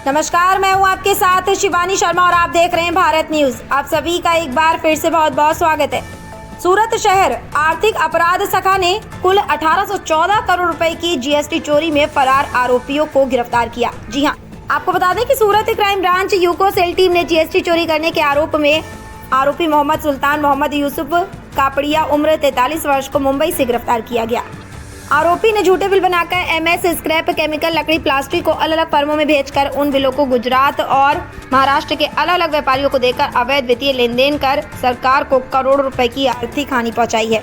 नमस्कार, मैं हूं आपके साथ शिवानी शर्मा और आप देख रहे हैं भारत न्यूज। आप सभी का एक बार फिर से बहुत बहुत स्वागत है। सूरत शहर आर्थिक अपराध शाखा ने कुल 1814 करोड़ रुपए की जीएसटी चोरी में फरार आरोपियों को गिरफ्तार किया। जी हां, आपको बता दें कि सूरत क्राइम ब्रांच यूको सेल टीम ने जीएसटी चोरी करने के आरोप में आरोपी मोहम्मद सुल्तान मोहम्मद यूसुफ कापड़िया उम्र 43 वर्ष को मुंबई से गिरफ्तार किया गया। आरोपी ने झूठे बिल बनाकर एमएस स्क्रैप केमिकल लकड़ी प्लास्टिक को अलग अलग फर्मों में भेजकर उन बिलों को गुजरात और महाराष्ट्र के अलग अलग व्यापारियों को देकर अवैध वित्तीय लेन देन कर सरकार को करोड़ों रुपए की आर्थिक हानि पहुंचाई है,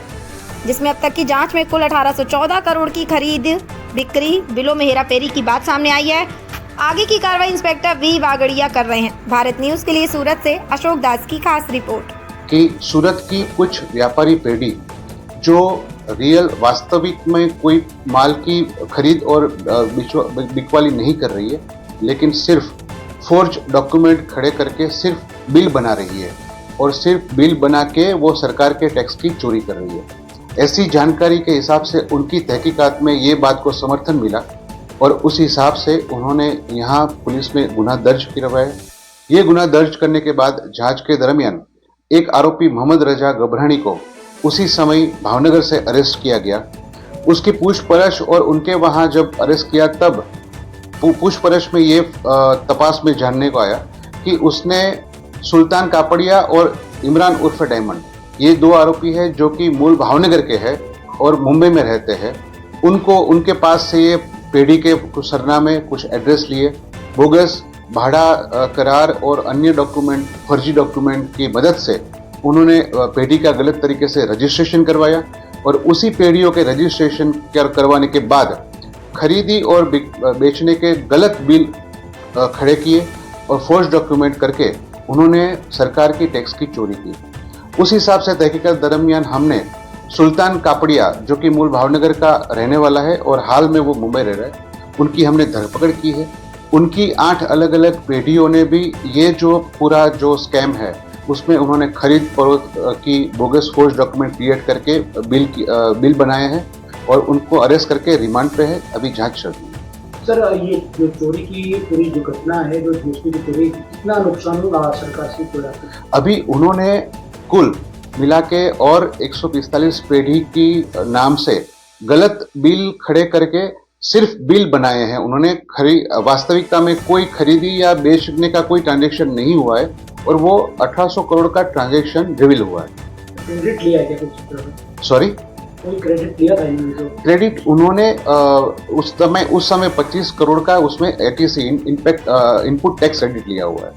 जिसमें अब तक की जांच में कुल 1814 करोड़ की खरीद बिक्री बिलों में हेराफेरी की बात सामने आई है। आगे की कार्रवाई इंस्पेक्टर वी वागड़िया कर रहे हैं। भारत न्यूज के लिए सूरत से अशोक दास की खास रिपोर्ट। कि सूरत की कुछ व्यापारी पेढ़ी जो रियल वास्तविक में कोई माल की खरीद और बिकवाली नहीं कर रही है, लेकिन सिर्फ फोर्ज डॉक्यूमेंट खड़े करके सिर्फ बिल बना रही है और सिर्फ बिल बना के वो सरकार के टैक्स की चोरी कर रही है। ऐसी जानकारी के हिसाब से उनकी तहकीकात में ये बात को समर्थन मिला और उस हिसाब से उन्होंने यहाँ पुलिस में गुनाह दर्ज करवाया। ये गुनाह दर्ज करने के बाद जांच के दरमियान एक आरोपी मोहम्मद रजा गबरानी को उसी समय भावनगर से अरेस्ट किया गया। उसकी पूछपरछ और उनके वहां जब अरेस्ट किया तब पूछपरछ में ये तपास में जानने को आया कि उसने सुल्तान कापड़िया और इमरान उर्फ डायमंड, ये दो आरोपी हैं जो कि मूल भावनगर के हैं और मुंबई में रहते हैं। उनके पास से ये पेढ़ी के कुछ सरनामे, कुछ एड्रेस लिए, बोगस भाड़ा करार और अन्य डॉक्यूमेंट, फर्जी डॉक्यूमेंट की मदद से उन्होंने पेढ़ी का गलत तरीके से रजिस्ट्रेशन करवाया और उसी पेढ़ियों के रजिस्ट्रेशन करवाने के बाद खरीदी और बेचने के गलत बिल खड़े किए और फोर्ज डॉक्यूमेंट करके उन्होंने सरकार की टैक्स की चोरी की। उस हिसाब से तहकीकात दरमियान हमने सुल्तान कापड़िया, जो कि मूल भावनगर का रहने वाला है और हाल में वो मुंबई रह रहा है, उनकी हमने धरपकड़ की है। उनकी 8 अलग अलग पेढ़ियों ने भी ये जो पूरा जो स्कैम है उसमें उन्होंने खरीद फरोख्त की बोगस फोर्ज डॉक्यूमेंट क्रिएट करके बिल बनाए हैं और उनको अरेस्ट करके रिमांड पे है। अभी जांच चल रही है। सर, ये जो चोरी की पूरी जो घटना है, जो जीएसटी की चोरी, कितना नुकसान हुआ सरकार से पूरा? अभी उन्होंने कुल मिला के और 145 पेढ़ी की नाम से गलत बिल खड़े करके सिर्फ बिल बनाए हैं। उन्होंने वास्तविकता में कोई खरीदी या बेचने का कोई ट्रांजैक्शन नहीं हुआ है और वो 1800 करोड़ का ट्रांजैक्शन रिवील हुआ है। क्रेडिट लिया है क्या कुछ? सॉरी, कोई क्रेडिट लिया था इन्होंने? क्रेडिट उन्होंने उस समय 25 करोड़ का उसमें एटीसी इनपुट टैक्स क्रेडिट लिया हुआ है।